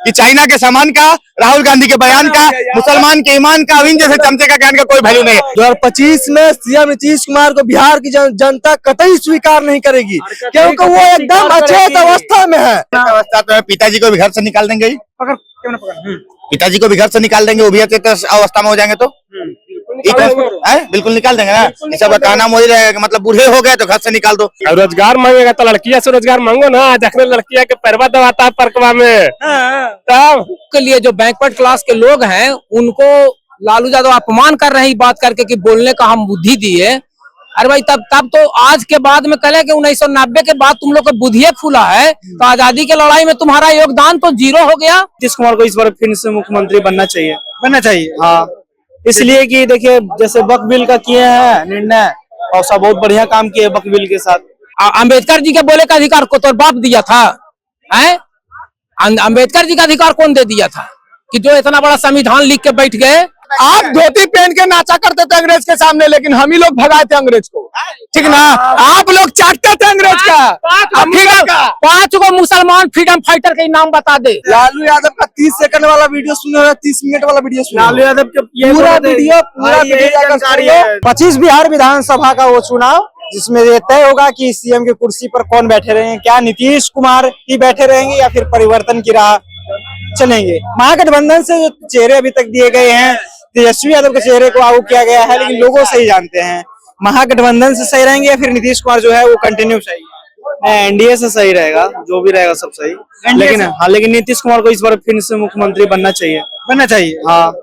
कि चाइना के सामान का, राहुल गांधी के बयान का, मुसलमान के ईमान का, इन जैसे चमचे का ज्ञान का कोई वैल्यू नहीं है। 2025 में सीएम नीतीश कुमार को बिहार की जनता कतई स्वीकार नहीं करेगी, क्योंकि वो एकदम अचेत अवस्था में है। अवस्था तो है, पिताजी को भी घर से निकाल देंगे, पिताजी को भी घर से निकाल देंगे, वो भी अचेत अवस्था में हो जाएंगे तो बिल्कुल निकाल देंगे ना। सब कहना मोदी रहेगा, मतलब बूढ़े हो गए तो घर से निकाल दो। रोजगार मांगेगा तो लड़कियां से रोजगार मांगो ना, देखने लड़कियां के पैरवा दबाता है परकवा में। तब के लिए जो बैकवर्ड क्लास के लोग हैं उनको लालू यादव अपमान कर रहे हैं बात करके कि बोलने का हम बुद्धि दिए। अरे भाई तब तो आज के बाद में कहे कि 1990 के बाद तुम लोग का बुद्धिये खुला है, तो आजादी के लड़ाई में तुम्हारा योगदान तो जीरो हो गया। नीतीश कुमार को इस बार फिर से मुख्यमंत्री बनना चाहिए। हाँ, इसलिए कि देखिए जैसे वक्फ बिल का किए हैं निर्णय, और सब बहुत बढ़िया काम किए वक्फ बिल के साथ। अम्बेडकर जी के बोले का अधिकार को तो बाप दिया था, अम्बेडकर जी का अधिकार कौन दे दिया था कि जो इतना बड़ा संविधान लिख के बैठ गए। आप धोती पहन के नाचा करते थे अंग्रेज के सामने, लेकिन हम ही लोग भगाए थे अंग्रेज को, ठीक ना। आप लोग चाटते थे अंग्रेज का। 5 गो मुसलमान फ्रीडम फाइटर के नाम बता दे। लालू यादव का 30 सेकंड वाला वीडियो सुनो, 30 मिनट वाला वीडियो सुनो। लालू यादव के पूरा वीडियो 25 बिहार विधानसभा का वो चुनाव, जिसमें ये तय होगा कि सीएम की कुर्सी पर कौन बैठे रहेंगे, क्या नीतीश कुमार ही बैठे रहेंगे या फिर परिवर्तन की राह चलेंगे। महागठबंधन से जो चेहरे अभी तक दिए गए हैं, तेजस्वी यादव के चेहरे को आगू किया गया है, लेकिन लोगों सही जानते हैं महागठबंधन से सही रहेंगे या फिर नीतीश कुमार जो है वो कंटिन्यू सही। एनडीए से सही रहेगा, जो भी रहेगा सब सही। लेकिन नीतीश कुमार को इस बार फिर से मुख्यमंत्री बनना चाहिए। हाँ,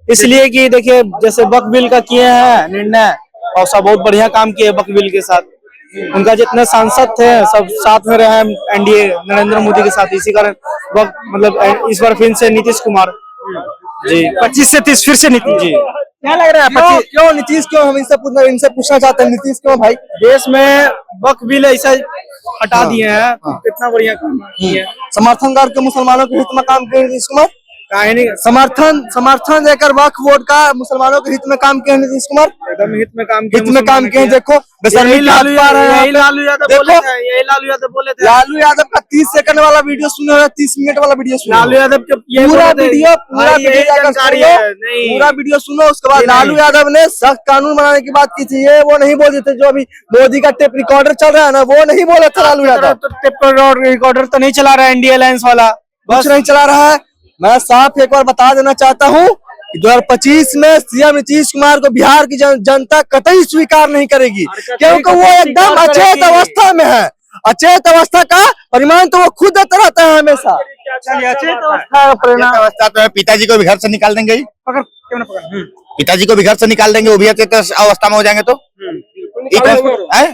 इसलिए कि देखिए जैसे वक्फ बिल का किए हैं निर्णय, और सब बहुत बढ़िया काम किए वक्फ बिल के साथ। उनका जितने सांसद थे सब साथ में रहे एनडीए नरेंद्र मोदी के साथ, इसी कारण मतलब इस बार फिर से नीतीश कुमार जी 25 से 30 फिर से नीतीश जी। क्या लग रहा है क्यों नीतीश, क्यों हम इनसे पूछना चाहते हैं नीतीश क्यों भाई? देश में वक्फ बिल ऐसा हटा दिए हैं, कितना बढ़िया काम किए। समर्थन करके मुसलमानों के हित में काम किए नीतीश कुमार, समर्थन देकर वक्फ बोर्ड का मुसलमानों के हित में काम किया नीतीश कुमार, एकदम हित में काम किए। देखो लालू यादव का 30 सेकंड वाला वीडियो सुनो, 30 मिनट वाला वीडियो सुनो। लालू यादव के पूरा वीडियो सुनो। उसके बाद लालू यादव ने सख्त कानून बनाने की बात की थी, ये वो नहीं बोले थे। जो अभी मोदी का टेप रिकॉर्डर चल रहा है ना, वो नहीं बोला था लालू यादव। टेप रिकॉर्डर तो नहीं चला रहा है इंडिया अलायंस वाला, बस नहीं चला रहा है। मैं साफ एक बार बता देना चाहता हूँ कि 2025 में सीएम नीतीश कुमार को बिहार की जनता कतई स्वीकार नहीं करेगी, क्योंकि वो एकदम अचेत अवस्था में है। अचेत अवस्था का परिमाण तो वो खुद देता रहता है हमेशा। अचेत अवस्था का परिणाम अवस्था तो है, पिताजी को भी घर से निकाल देंगे, पिताजी को भी घर से निकाल देंगे, वो भी अचेत अवस्था में हो जाएंगे तो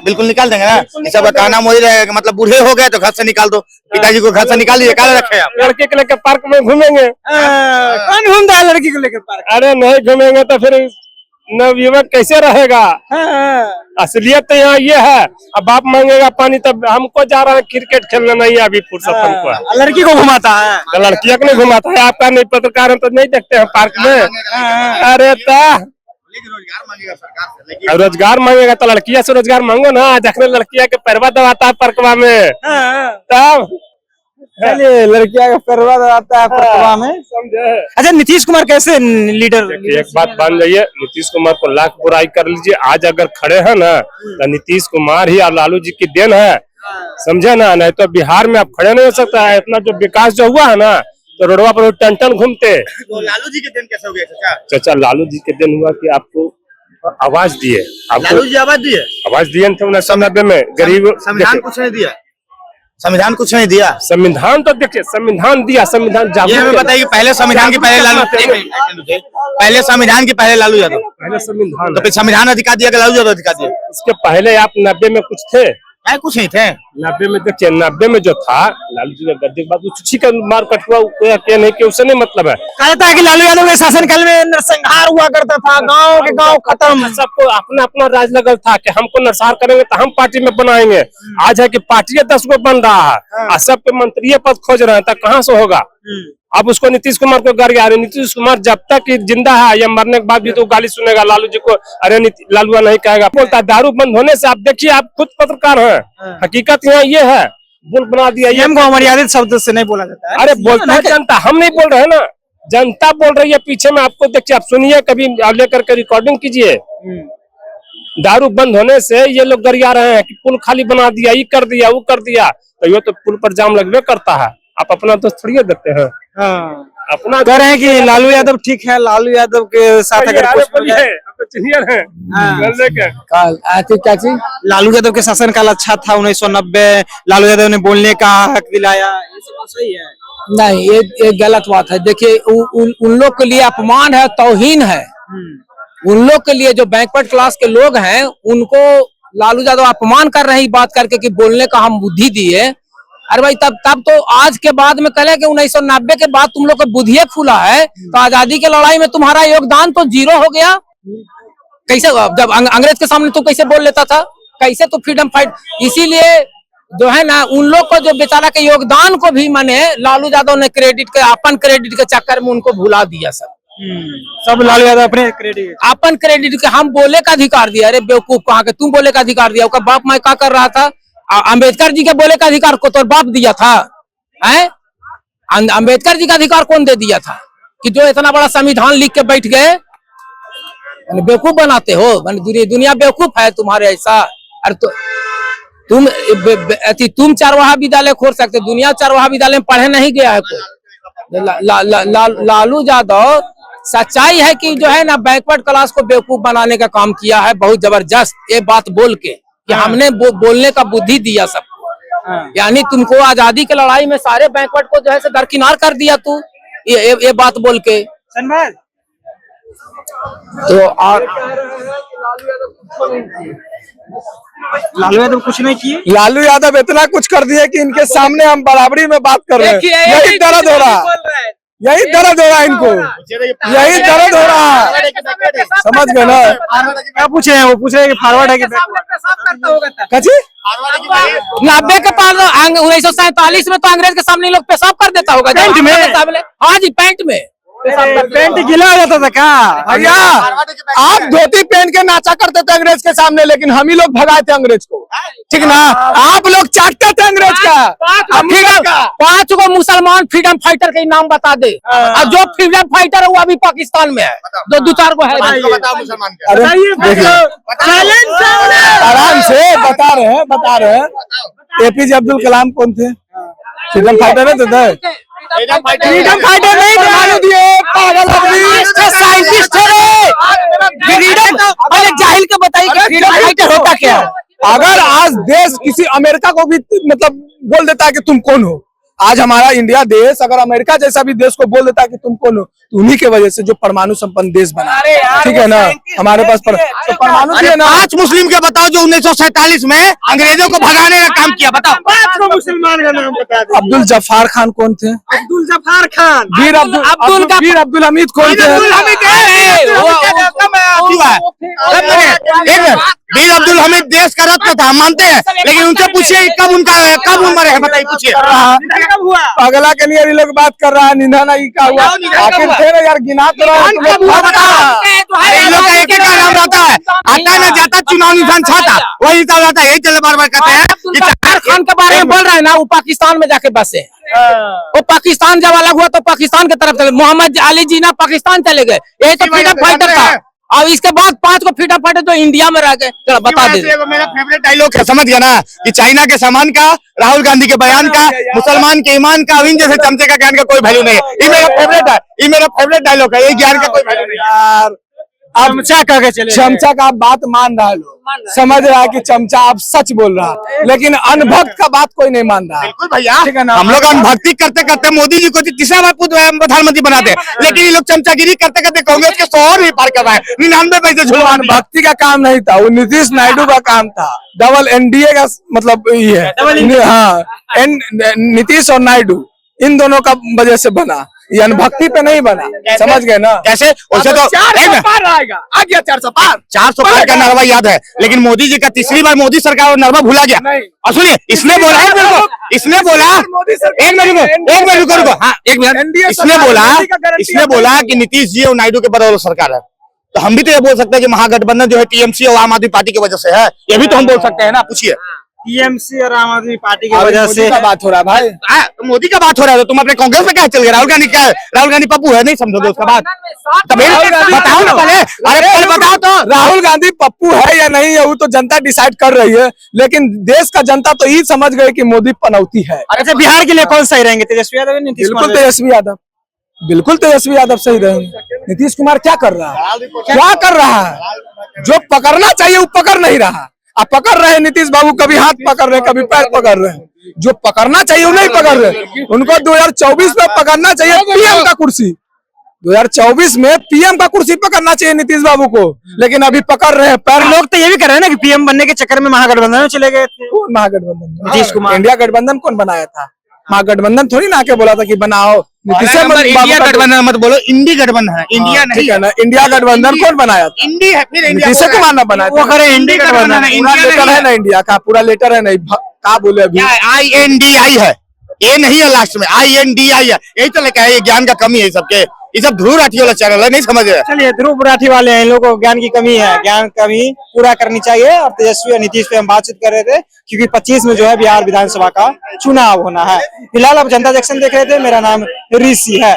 बिल्कुल निकाल देंगे ना। सब कहना मोदी रहेगा, मतलब बूढ़े हो गए तो घर से निकाल दो, पिताजी को घर से निकाल दीजिए। क्या रखे आप? लड़के को लेकर पार्क में घूमेंगे? कौन घूमता है लड़की को लेकर पार्क? अरे नहीं घूमेंगे तो फिर नवयुवक कैसे रहेगा? असलियत तो यहाँ ये है, अब बाप मांगेगा पानी तब हमको जा रहा है क्रिकेट खेलने, नहीं अभी फुर्सत हमको। लड़की को घुमाता है, लड़कियों को नहीं घुमाता है। आपका नहीं पत्रकार है तो नहीं देखते हैं पार्क में? अरे रोजगार मांगेगा तो लड़कियां से रोजगार मांगो ना, देखने लड़कियां के पैरवा दबाता है परकवा में। तब चलिए लड़कियां का पैरवा दबाता है परकवा में, समझे। अच्छा, नीतीश कुमार कैसे लीडर? एक बात मान जाइए, नीतीश कुमार को लाख बुराई कर लीजिए, आज अगर खड़े हैं ना तो नीतीश कुमार ही और लालू जी की देन है, समझे ना। नहीं तो बिहार में आप खड़े नहीं हो सकता है। इतना जो विकास जो हुआ है ना, तो रोडवा पर टन घूमते। तो लालू जी के दिन कैसे हो गया चाचा? लालू जी के दिन हुआ कि आपको आवाज दिए, लालू जी आवाज दिए थे 1990 में। गरीब संविधान कुछ नहीं दिया, संविधान कुछ नहीं दिया। संविधान तो देखिए, संविधान दिया, संविधान हमें बताइए, पहले संविधान के पहले लालू, पहले संविधान के पहले लालू यादव, पहले संविधान, तो फिर संविधान अधिकार दिया, लालू यादव अधिकार दिया। इसके पहले आप 90 में कुछ थे? कुछ नहीं थे 90 में। देखिए 90 में जो था लालू जी का गद्दे के बाद उसी का मार कट हुआ, क्या नहीं कि उससे नहीं मतलब है। कहता है कि लालू यादव के शासनकाल में नरसंहार हुआ करता था, गांव के गांव खत्म, सबको अपना अपना राज लगल था कि हमको नरसंहार करेंगे तो हम पार्टी में बनाएंगे। आज है कि पार्टी 10 गो बन रहा है और सबके मंत्री पद खोज रहे हैं, तो कहाँ से होगा? अब उसको नीतीश कुमार को गाली आ रही। नीतीश कुमार जब तक जिंदा है या मरने के बाद भी तो गाली सुनेगा लालू जी को। अरे लालूआ नहीं कहेगा, बोलता है दारू बंद होने से। आप देखिए, आप खुद पत्रकार हैं, हकीकत यहाँ ये है। पुल बना दिया। सीएम को अमर्यादित शब्द से नहीं बोला जाता है। अरे बोलता है जनता, हम नहीं बोल रहे हैं ना, जनता बोल रही है पीछे में। आपको देखिए, आप सुनिए, कभी आप लेकर के रिकॉर्डिंग कीजिए। दारू बंद होने से ये लोग गरिया रहे हैं कि पुल खाली बना दिया, ये कर दिया, वो कर दिया। तो ये तो पुल पर जाम लगने करता है। आप अपना दोस्त थोड़ी देते हैं। अपना कह रहे हैं कि लालू यादव ठीक है, लालू यादव के साथ अगर कुछ हो जाए। क्या चीज? लालू यादव के शासन काल अच्छा था 1990, लालू यादव ने बोलने का हक दिलाया, ये सब सही है? नहीं, ये गलत बात है। देखिए, उन लोग के लिए अपमान है, तौहीन है। उन लोग के लिए जो बैकवर्ड क्लास के लोग हैं, उनको लालू यादव अपमान कर रहे हैं बात करके कि बोलने का हम बुद्धि दिए। अरे भाई, तब तो आज के बाद में कहे कि 1990 के बाद तुम लोग का बुद्धिये खुला है, तो आजादी के लड़ाई में तुम्हारा योगदान तो जीरो हो गया। कैसे, जब अंग्रेज के सामने तू कैसे बोल लेता था, कैसे तो फ्रीडम फाइट। इसीलिए जो है ना, उन लोग को जो बेचारा के योगदान को भी माने लालू यादव ने अपन क्रेडिट के चक्कर में उनको भुला दिया। सब लालू यादव अपने अपन क्रेडिट के हम बोले का अधिकार दिया। अरे बेवकूफ, कहाँ के तुम बोले का अधिकार दिया? उसका बाप माँ क्या कर रहा था? अम्बेडकर जी के बोले का अधिकार को तो बाप दिया था, हैं? अम्बेडकर जी का अधिकार कौन दे दिया था कि जो इतना बड़ा संविधान लिख के बैठ गए? बेवकूफ बनाते हो, दुनिया बेवकूफ है तुम्हारे ऐसा। अरे तो तुम चरवाहा विद्यालय खोल सकते, दुनिया चरवाहा विद्यालय में पढ़े नहीं गया है कोई। लालू यादव सच्चाई है कि जो है ना, बैकवर्ड क्लास को बेवकूफ बनाने का काम किया है बहुत जबरदस्त। ये बात बोल के कि हमने बोलने का बुद्धि दिया सबको, यानी तुमको आजादी की लड़ाई में सारे बैकवर्ड को जो है से दरकिनार कर दिया तू, ये बात बोल के। तो लालू यादव कुछ नहीं किए। लालू यादव इतना कुछ कर दिए कि इनके सामने हम बराबरी में बात कर रहे हैं। यही दर्द हो रहा है, यही दर्द हो रहा है इनको, यही दर्द हो रहा है, समझ गए ना? क्या पूछे हैं? वो पूछ रहे हैं कि फॉरवर्ड है कि 90 के पास 1947 में तो अंग्रेज के सामने लोग पेशाब कर देता होगा पैंट में। हाँ जी, पैंट में पेंट गीला हो जाता था क्या? भैया, आप धोती पहन के नाचा करते थे अंग्रेज के सामने, लेकिन हम ही लोग भगाए थे अंग्रेज को, ठीक ना? आप लोग चाटते थे अंग्रेज का। 5 को मुसलमान फ्रीडम फाइटर के नाम बता दे, और जो फ्रीडम फाइटर है वो अभी पाकिस्तान में है, जो 2-4 को है। आराम से बता रहे हैं। एपीजे अब्दुल कलाम कौन थे? फ्रीडम फाइटर है तो फ्रीडम फाइटर नहीं थे, दिए पागल साइंटिस्ट थे। फ्रीडम, अरे जाहिल के बताइए कि फ्रीडम फाइटर होता क्या है? अगर आज देश किसी अमेरिका को भी मतलब बोल देता है कि तुम कौन हो, आज हमारा इंडिया देश अगर अमेरिका जैसा भी देश को बोल देता है कि तुम कौन हो, तो उन्हीं के वजह से जो परमाणु संपन्न देश बना, ठीक है ना? हमारे पास परमाणु है ना। 5 मुस्लिम के बताओ जो 1947 में अंग्रेजों को भगाने का काम किया, बताओ। 5 मुसलमान का नाम बता दे। अब्दुल जफार खान कौन थे? अब्दुल जफार खान। वीर अब्दुल हमीद कौन थे? वीर अब्दुल हमीद देश का रत्न था, हम मानते हैं, लेकिन उनसे पूछिए कब उम्र है, बताइए, पूछिए। अगला के लिए लोग बात कर रहा है, निधाना का हुआ, आखिर थे ना यार, गिना तो रहा है। इन लोग का एक नाम रहता है, आता ना जाता चुनाव निशान छाता, वही हिसाब रहता है, यही चले बार बार कहते हैं। खान के बारे में बोल रहे हैं ना, वो पाकिस्तान में जाके बसे। वो पाकिस्तान जब अलग हुआ तो पाकिस्तान की तरफ चले, मोहम्मद अली जिन्ना पाकिस्तान चले गए, यही तो फ्रीडम फाइटर था। और इसके बाद 5 को फ्रीडम फाइटर जो इंडिया में रह गए, चलो बता दे। मेरा फेवरेट डायलॉग है, समझ गया ना, कि चाइना के सामान का, राहुल गांधी के बयान का, मुसलमान के ईमान का, अविन जैसे चमचे का ज्ञान का कोई वैल्यू नहीं है। ये मेरा फेवरेट है, ये मेरा फेवरेट डायलॉग है, ये ज्ञान का कोई वैल्यू नहीं है यार। चमचा कह के चले, चमचा का आप बात मान रहा है, लोग समझ रहा है कि चमचा आप सच बोल रहा है, लेकिन अनभक्त का बात कोई नहीं मान रहा है। बिल्कुल भैया, हम लोग अनभक्ति करते करते मोदी जी को तीसरा बार प्रधानमंत्री बनाते, लेकिन ये लोग चमचागिरी करते करते कांग्रेस के 100 भी पार कर रहा है, 99 पैसे झुलवान। भक्ति का काम नहीं था, वो नीतीश नायडू का काम था। डबल एनडीए का मतलब ये है, हाँ, नीतीश और नायडू इन दोनों का वजह से बना, ये अनभक्ति पे नहीं बना, समझ गए ना? कैसे? वैसे तो 400 पार आएगा, आ गया 400 पार। 400 पार का नरवा याद है, लेकिन मोदी जी का तीसरी बार मोदी सरकार और नरवा भूला गया। और सुनिए, इसने बोला है मेरे को, इसने बोला, एक मिनट रुको, हाँ एक मिनट, इसने बोला कि नीतीश जी और नायडू के बदौलत सरकार है, तो हम भी तो ये बोल सकते हैं कि महागठबंधन जो है टीएमसी और आम आदमी पार्टी की वजह से है, ये भी तो हम बोल सकते हैं ना, पूछिए। टीएमसी और आम आदमी पार्टी की अभी वजह मोदी से का बात हो रहा है भाई। मोदी का बात हो रहा है तो तुम अपने कांग्रेस में क्या चल गए? राहुल गांधी क्या है? राहुल गांधी पप्पू है, नहीं समझोगे उसका बात? तो राहुल गांधी बताओ ना पहले, अरे पहले बताओ तो। राहुल गांधी पप्पू है या नहीं है वो तो जनता डिसाइड कर रही है, लेकिन देश का जनता तो ये समझ गए कि मोदी पनौती है। अच्छा, बिहार के लिए कौन सही रहेंगे, तेजस्वी यादव या नीतीश बिल्कुल कुमार? तेजस्वी यादव, बिल्कुल तेजस्वी यादव सही रहेंगे। नीतीश कुमार क्या कर रहा है? क्या कर रहा है? जो पकड़ना चाहिए वो पकड़ नहीं रहा। अब पकड़ रहे हैं नीतीश बाबू, कभी हाथ पकड़ रहे कभी पैर पकड़ रहे हैं। जो पकड़ना चाहिए वो नहीं पकड़ रहे। उनको 2024 में पकड़ना चाहिए पीएम का कुर्सी, 2024 में पीएम का कुर्सी पकड़ना चाहिए नीतीश बाबू को, लेकिन अभी पकड़ रहे हैं पैर। लोग तो ये भी कर रहे हैं ना कि पीएम बनने के चक्कर में महागठबंधन में चले गए थे। कौन महागठबंधन? नीतीश कुमार। इंडिया गठबंधन कौन बनाया था? महागठबंधन थोड़ी ना आके बोला था कि बनाओ। नीतीश इंडिया गठबंधन मत बोलो, इंडी गठबंधन है, इंडिया नहीं ठीक है ना। इंडिया गठबंधन कौन बनाया था? इंडी है, फिर इंडिया नीतीश कुमार ना बनाया वो था। करे इंडी गठबंधन है, पूरा लेटर है ना इंडिया का, पूरा लेटर है नहीं क्या बोले अभी? INDI है, ये नहीं है लास्ट में, INDI है। यही तो लेकर है, ये ज्ञान का कमी है सबके। ये सब ध्रुव राठी वाला चैनल है, नहीं समझ रहे। चलिए, ध्रुव राठी वाले हैं, इन लोगों को ज्ञान की कमी है, ज्ञान कमी पूरा करनी चाहिए। और तेजस्वी और नीतीश पे हम बातचीत कर रहे थे क्योंकि 25 में जो है बिहार विधानसभा का चुनाव होना है। फिलहाल आप जनता जंक्शन देख रहे थे, मेरा नाम ऋषि है।